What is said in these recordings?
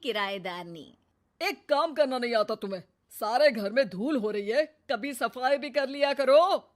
किराएदारनी। एक काम करना नहीं आता तुम्हें? सारे घर में धूल हो रही है, कभी सफाई भी कर लिया करो।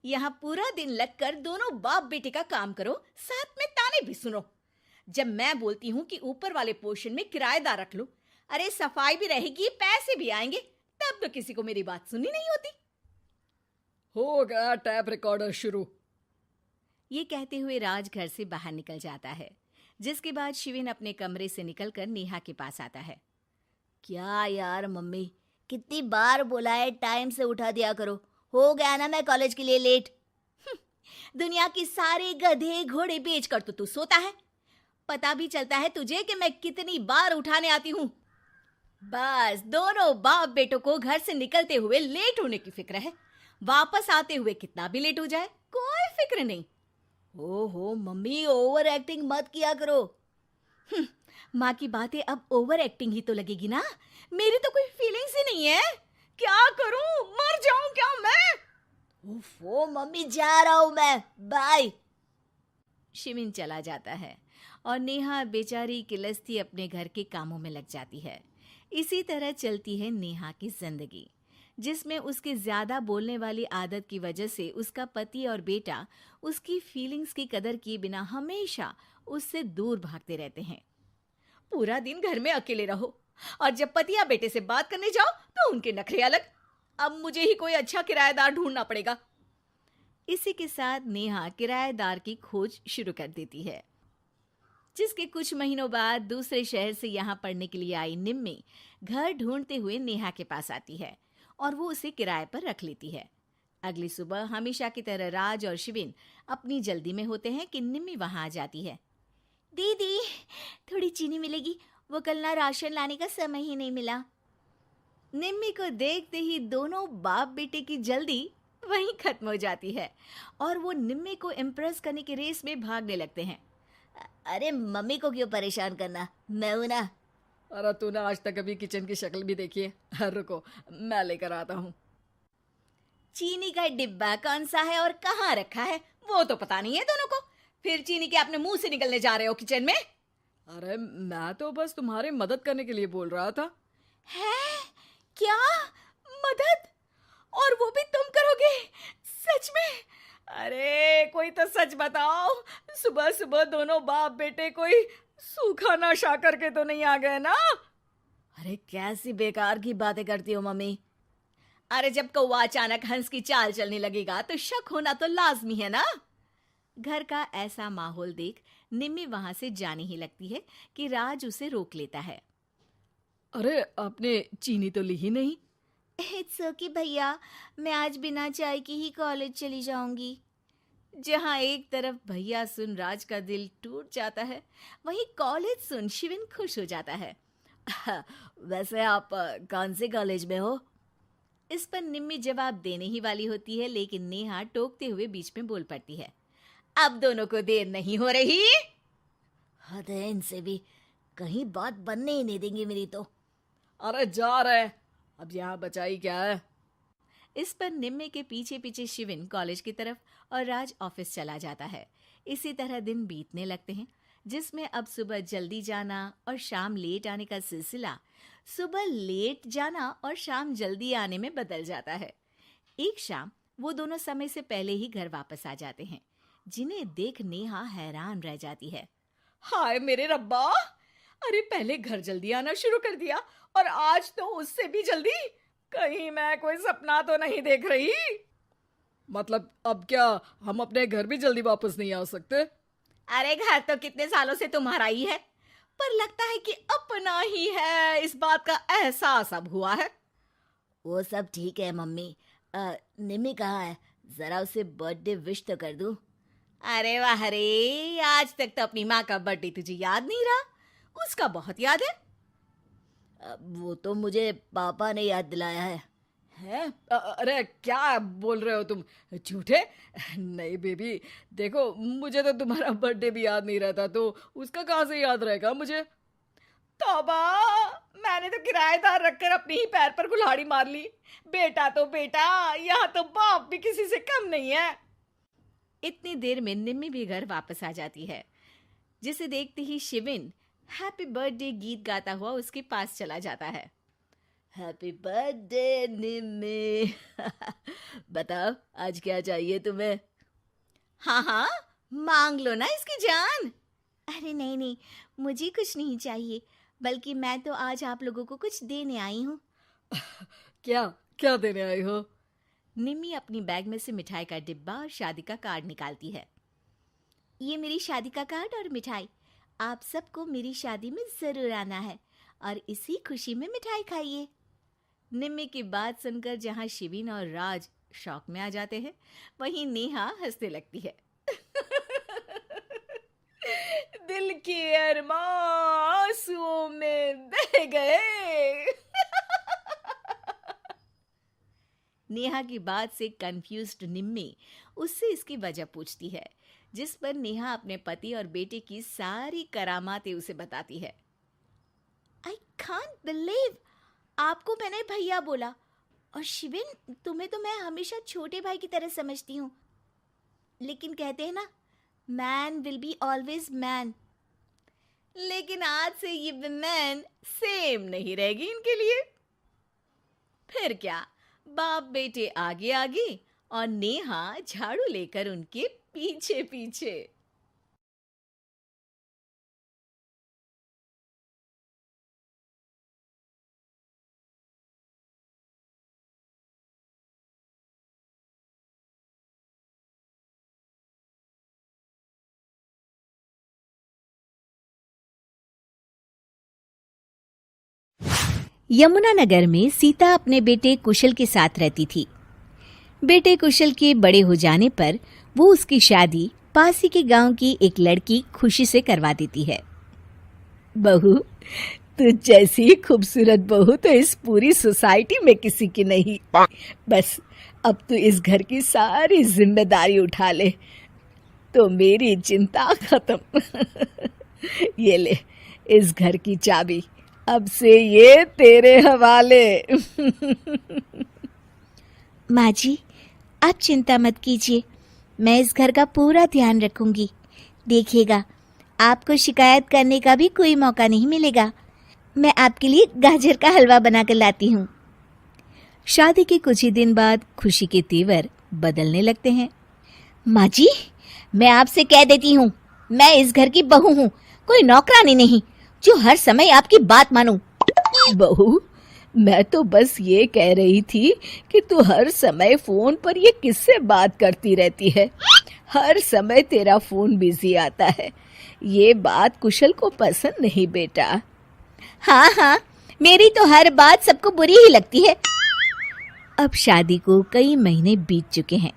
यहाँ पूरा दिन लगकर दोनों बाप बेटे का काम करो, साथ में ताने भी सुनो। जब मैं बोलती हूँ कि ऊपर वाले पोर्शन में किराएदार रख लो, अरे सफाई भी रहेगी, पैसे भी आएंगे, तब तो किसी को मेरी बात सुननी नहीं होती। हो गया टैप रिकॉर्डर शुरू। ये कहते हुए राज घर से बाहर निकल जाता है, जिसके बाद शिविन अपने कमरे से निकलकर नेहा के पास आता है। क्या यार मम्मी, कितनी बार बोला है टाइम से उठा दिया करो, हो गया ना मैं कॉलेज के लिए लेट। दुनिया की सारे गधे घोड़े बेच कर तो तू सोता है, पता भी चलता है तुझे कि मैं कितनी बार उठाने आती हूँ। बस दोनों बाप बेटों को घर से निकलते हुए लेट होने की फिक्र है, वापस आते हुए कितना भी लेट हो जाए कोई फिक्र नहीं। ओहो मम्मी, ओवर एक्टिंग मत किया करो। माँ की बातें अब ओवर एक्टिंग ही तो लगेगी ना, मेरी तो कोई फीलिंग्स ही नहीं है। क्या करूं, मर जाऊं क्या मैं? ओफो मम्मी, जा रहा हूं मैं, बाय। शिविन चला जाता है और नेहा बेचारी किलस्ती अपने घर के कामों में लग जाती है। इसी तरह चलती है नेहा की जिंदगी, जिसमें उसके ज्यादा बोलने वाली आदत की वजह से उसका पति और बेटा उसकी फीलिंग्स की कदर किए बिना हमेशा उससे दूर भागते रहते हैं। पूरा दिन घर में अकेले रहो और जब पति या बेटे से बात करने जाओ तो उनके नखरे अलग। अब मुझे ही कोई अच्छा किराएदार ढूंढना पड़ेगा। इसी के साथ नेहा किराएदार की खोज शुरू कर देती है, जिसके कुछ महीनों बाद दूसरे शहर से यहाँ पढ़ने के लिए आई निम्मी घर ढूंढते हुए नेहा के पास आती है और वो उसे किराए पर रख लेती है। अगली सुबह हमेशा की तरह राज और शिविन अपनी जल्दी में होते हैं कि निम्मी वहां आ जाती है। दीदी, थोड़ी चीनी मिलेगी, वो कल ना राशन लाने का समय ही नहीं मिला। निम्मी को देखते ही दोनों बाप बेटे की जल्दी वहीं खत्म हो जाती है और वो निम्मी को इम्प्रेस करने की रेस में भागने लगते हैं। अरे मम्मी को क्यों परेशान करना, मैं हूं ना। अरे तूने आज तक अभी किचन की शक्ल भी देखी है? रुको, मैं लेकर आता हूँ। चीनी का डिब्बा कौन सा है और कहाँ रखा है वो तो पता नहीं है दोनों को, फिर चीनी के अपने मुंह से निकलने जा रहे हो किचन में। अरे मैं तो बस तुम्हारी मदद करने के लिए बोल रहा था। है क्या मदद? और वो भी तुम करोगे? सच में? अरे कोई तो सच बताओ, सुबह सुबह दोनों बाप बेटे कोई सूखा नशा करके तो नहीं आ गए ना? अरे कैसी बेकार की बातें करती हो मम्मी। अरे जब कौवा अचानक हंस की चाल चलने लगेगा तो शक होना तो लाजमी है ना। घर का ऐसा माहौल देख निम्मी वहां से जाने ही लगती है कि राज उसे रोक लेता है। अरे आपने चीनी तो ली ही नहीं? इट्स ओके भैया, मैं आज बिना चाय की ही कॉलेज चली जाऊंगी। जहां एक तरफ भैया सुन राज का दिल टूट जाता है, वहीं कॉलेज सुन शिविन खुश हो जाता है। वैसे आप कौन से कॉलेज में हो? इस पर निम्मी जवाब देने ही वाली होती है, लेकिन नेहा टोकते हुए बीच में बोल पड़ती है। अब दोनों को देर नहीं हो रही। हद है इनसे भी, कहीं बात बनने ही नहीं देंगे मेरी तो। अरे जा रहे, अब यहाँ बचाई क्या है? इस पर निम्मे के पीछे पीछे शिविन कॉलेज की तरफ और राज ऑफिस चला जाता है। इसी तरह दिन बीतने लगते हैं, जिसमें अब सुबह जल्दी जाना और शाम लेट आने का सिलसिला सुबह लेट जाना और शाम जल्दी आने में बदल जाता है। एक शाम वो दोनों समय से पहले ही घर वापस आ जाते हैं, जिन्हें देख नेहा हैरान रह जाती है। हाय मेरे रब्बा, अरे पहले घर जल्दी आना शुरू कर दिया और आज तो उससे भी जल्दी। कहीं मैं कोई सपना तो नहीं देख रही? मतलब अब क्या हम अपने घर भी जल्दी वापस नहीं आ सकते? अरे घर तो कितने सालों से तुम्हारा ही है, पर लगता है कि अपना ही है, इस बात का एहसास अब हुआ है। वो सब ठीक है मम्मी, निम्मी कहाँ है? जरा उसे बर्थडे विश तो कर दूं। अरे वाह रे, आज तक तो अपनी माँ का बर्थडे तुझे याद नहीं रहा, उसका बहुत याद है। वो तो मुझे पापा ने याद दिलाया है। हैं? अरे क्या बोल रहे हो तुम, झूठे? नहीं बेबी, देखो मुझे तो तुम्हारा बर्थडे भी याद नहीं रहता, तो उसका कहाँ से याद रहेगा मुझे? तौबा, मैंने तो किराएदार रखकर अपनी ही पैर पर कुल्हाड़ी मार ली। बेटा तो बेटा, यहाँ तो बाप भी किसी से कम नहीं है। इतनी देर में निम्मी भी घर वापस आ जाती है, जिसे देखते ही शिविन हैप्पी बर्थडे गीत गाता हुआ उसके पास चला जाता है। हैप्पी बर्थडे निम्मी। बताओ आज क्या चाहिए तुम्हें? हाँ हाँ, मांग लो ना इसकी जान। अरे नहीं नहीं, मुझे कुछ नहीं चाहिए, बल्कि मैं तो आज आप लोगों को कुछ देने आई हूँ। क्या क्या देने आई हो? निम्मी अपनी बैग में से मिठाई का डिब्बा और शादी का कार्ड निकालती है। ये मेरी शादी का कार्ड और मिठाई। आप सबको मेरी शादी में जरूर आना है और इसी खुशी में मिठाई खाइए। निम्मी की बात सुनकर जहां शिविन और राज शॉक में आ जाते हैं, वहीं नेहा हंसने लगती है। दिल की अरमां आंसुओं में बह गए। नेहा की बात से कंफ्यूज्ड निम्मी उससे इसकी वजह पूछती है, जिस पर नेहा अपने पति और बेटे की सारी करामातें उसे बताती है। आई कांट बिलीव, आपको मैंने भैया बोला, और शिविन तुम्हें तो मैं हमेशा छोटे भाई की तरह समझती हूँ, लेकिन कहते हैं ना, man will be always man. लेकिन आज से ये विमेन सेम नहीं रहेगी इनके लिए। फिर क्या, बाप बेटे आगे आगे और नेहा झाड़ू लेकर उनके पीछे पीछे। यमुनानगर में सीता अपने बेटे कुशल के साथ रहती थी। बेटे कुशल के बड़े हो जाने पर वो उसकी शादी पास ही के गांव की एक लड़की खुशी से करवा देती है। बहू, तू जैसी खूबसूरत बहू तो इस पूरी सोसाइटी में किसी की नहीं। बस अब तू इस घर की सारी जिम्मेदारी उठा ले तो मेरी चिंता खत्म। ये ले इस घर की चाबी, अब से ये तेरे हवाले। माँ जी, आप चिंता मत कीजिए, मैं इस घर का पूरा ध्यान रखूंगी। देखिएगा, आपको शिकायत करने का भी कोई मौका नहीं मिलेगा। मैं आपके लिए गाजर का हलवा बनाकर लाती हूँ। शादी के कुछ ही दिन बाद खुशी के तेवर बदलने लगते हैं। माँ जी, मैं आपसे कह देती हूँ, मैं इस घर की बहू हूँ, कोई नौकरानी नहीं जो हर समय आपकी बात मानूं। बहू, मैं तो बस ये कह रही थी कि तू हर समय फोन पर ये किससे बात करती रहती है। हर समय तेरा फोन बिजी आता है। ये बात कुशल को पसंद नहीं बेटा। हाँ हाँ, मेरी तो हर बात सबको बुरी ही लगती है। अब शादी को कई महीने बीत चुके हैं,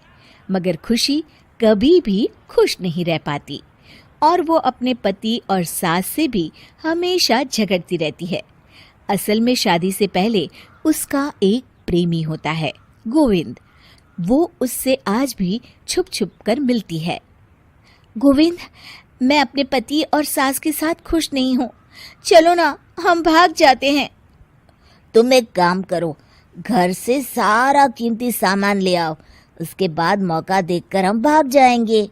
मगर खुशी कभी भी खुश नहीं रह पाती और वो अपने पति और सास से भी हमेशा झगड़ती रहती है। असल में शादी से पहले उसका एक प्रेमी होता है, गोविंद। वो उससे आज भी छुप छुप कर मिलती है। गोविंद, मैं अपने पति और सास के साथ खुश नहीं हूँ, चलो ना हम भाग जाते हैं। तुम एक काम करो, घर से सारा कीमती सामान ले आओ, उसके बाद मौका देखकर हम भाग जाएंगे।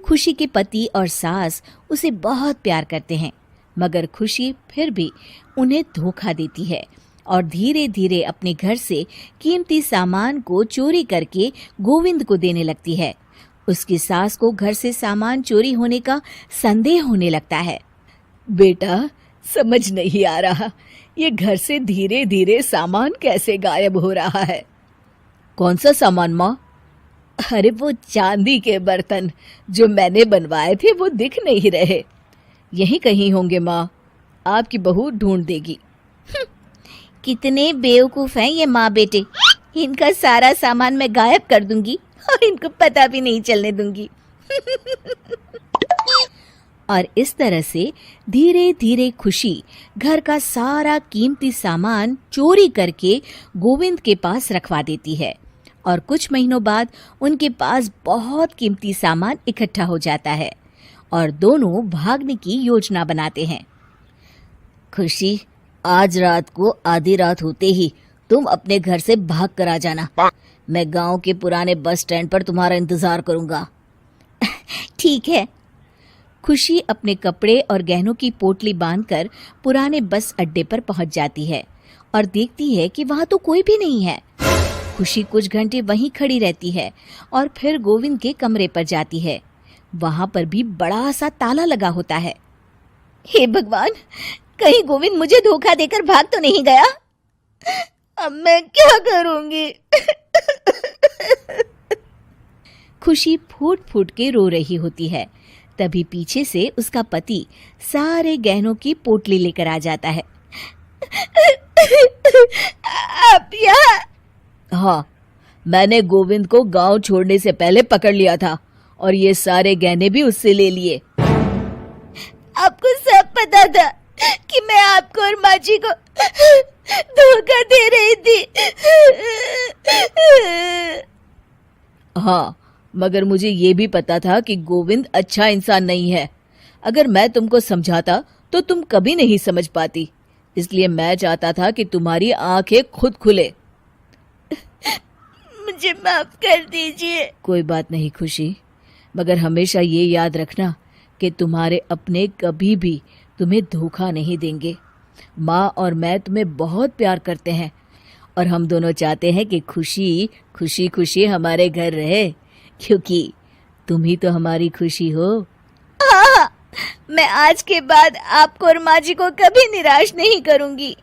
खुशी के पति और सास उसे बहुत प्यार करते हैं, मगर खुशी फिर भी उन्हें धोखा देती है और धीरे धीरे अपने घर से कीमती सामान को चोरी करके गोविंद को देने लगती है। उसकी सास को घर से सामान चोरी होने का संदेह होने लगता है। बेटा, समझ नहीं आ रहा, ये घर से धीरे धीरे सामान कैसे गायब हो रहा है। कौन सा सामान माँ? अरे वो चांदी के बर्तन जो मैंने बनवाए थे वो दिख नहीं रहे। यहीं कहीं होंगे माँ, आपकी बहू ढूंढ देगी। कितने बेवकूफ हैं ये माँ बेटे, इनका सारा सामान मैं गायब कर दूंगी और इनको पता भी नहीं चलने दूंगी। और इस तरह से धीरे धीरे खुशी घर का सारा कीमती सामान चोरी करके गोविंद के पास रखवा देती है और कुछ महीनों बाद उनके पास बहुत कीमती सामान इकट्ठा हो जाता है और दोनों भागने की योजना बनाते हैं। खुशी, आज रात को आधी रात होते ही तुम अपने घर से भाग कर आ जाना। मैं गांव के पुराने बस स्टैंड पर तुम्हारा इंतजार करूंगा। ठीक है। खुशी अपने कपड़े और गहनों की पोटली बांधकर पुराने बस अड्डे पर पहुंच जाती है और देखती है कि वहां तो कोई भी नहीं है। खुशी कुछ घंटे वहीं खड़ी रहती है और फिर गोविंद के कमरे पर जाती है। वहां पर भी बड़ा सा ताला लगा होता है। हे भगवान, कहीं गोविंद मुझे धोखा देकर भाग तो नहीं गया। अब मैं क्या करूंगी? खुशी फूट फूट के रो रही होती है। तभी पीछे से उसका पति सारे गहनों की पोटली लेकर आ जाता है। आप यहाँ? हाँ, मैंने गोविंद को गांव छोड़ने से पहले पकड़ लिया था और ये सारे गहने भी उससे ले लिए। आपको सब पता था कि मैं आपको और माँ जी को धोखा दे रही थी। हाँ, मगर मुझे ये भी पता था कि गोविंद अच्छा इंसान नहीं है। अगर मैं तुमको समझाता तो तुम कभी नहीं समझ पाती। इसलिए मैं चाहता था कि तुम्हारी आंखें खुद खुले। मुझे माफ कर दीजिए। कोई बात नहीं खुशी, मगर हमेशा ये याद रखना कि तुम्हारे अपने कभी भी तुम्हें धोखा नहीं देंगे। माँ और मैं तुम्हें बहुत प्यार करते हैं और हम दोनों चाहते हैं कि खुशी खुशी खुशी हमारे घर रहे, क्योंकि तुम ही तो हमारी खुशी हो। हाँ, मैं आज के बाद आपको और माँ जी को कभी निराश नहीं करूंगी।